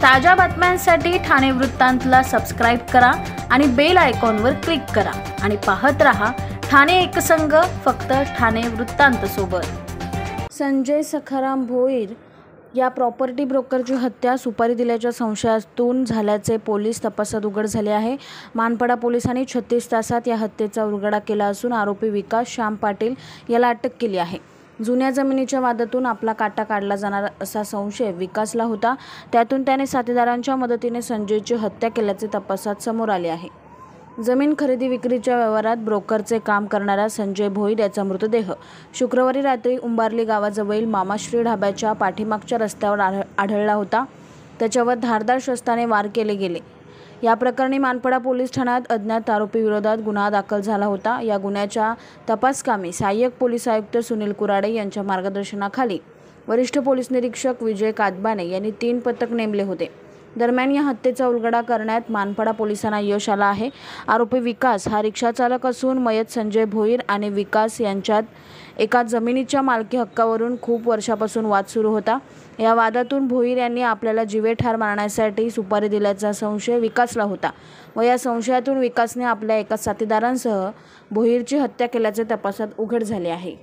ताज्या बातम्यांसाठी ठाणे वृत्तांतला सबस्क्राइब करा आणि बेल आयकॉनवर क्लिक करा आणि पाहत रहा ठाणे एकसंग, फक्त ठाणे वृत्तांत सोबत। संजय सखाराम भोईर या प्रॉपर्टी ब्रोकरची हत्या सुपारी दिल्याच्या संशयातून झाल्याचे पोलीस तपासात उघड झाले आहे। मानपाडा पोलिसांनी 36 तासात या हत्येचा उलगडा केला असून आरोपी विकास श्याम पाटील याला अटक केली आहे। जुन्या जमिनीच्या वादातून आपला काटा काढला जाणार असा संशय विकासला होता, त्यातून त्याने साथीदारांच्या मदतीने संजयची हत्या केल्याचे तपासात समोर आले आहे। जमीन खरेदी विक्रीच्या व्यवहारात ब्रोकरचे काम करणारा संजय भोईर याचा मृतदेह शुक्रवारी रात्री उंबार्ली गावाजवळील मामाश्री ढाब्याच्या पाठीमागच्या रस्त्यावर आढळला होता। त्याच्यावर धारदार शस्त्राने वार केले गेले। या प्रकरणी मानपाडा पोलीस ठाण्यात अज्ञात आरोपी विरोधात गुन्हा दाखल झाला होता। या गुन्ह्याच्या तपासकामी सहाय्यक पोलीस आयुक्त सुनील कुराडे यांच्या मार्गदर्शनाखाली वरिष्ठ पोलीस निरीक्षक विजय कादबाने यांनी 3 पथक नेमले होते। दरम्यान या हत्येचा उलगडा करण्यात मानपाडा पोलिसांना यश आलं आहे। आरोपी विकास हा रिक्षा चालक असून मयत संजय भोईर आणि विकास यांच्यात एका जमिनीच्या मालकी हक्कावरून खूप वर्षापासून वाद सुरू होता। या वादातून भोईर यांनी आपल्याला जीवे ठार मारण्यासाठी सुपारी दिल्याचा संशय विकासला होता व या संशयातून विकासने आपल्या एका साथीदारांसह भोईरची हत्या केल्याचे तपासात उघड झाले आहे।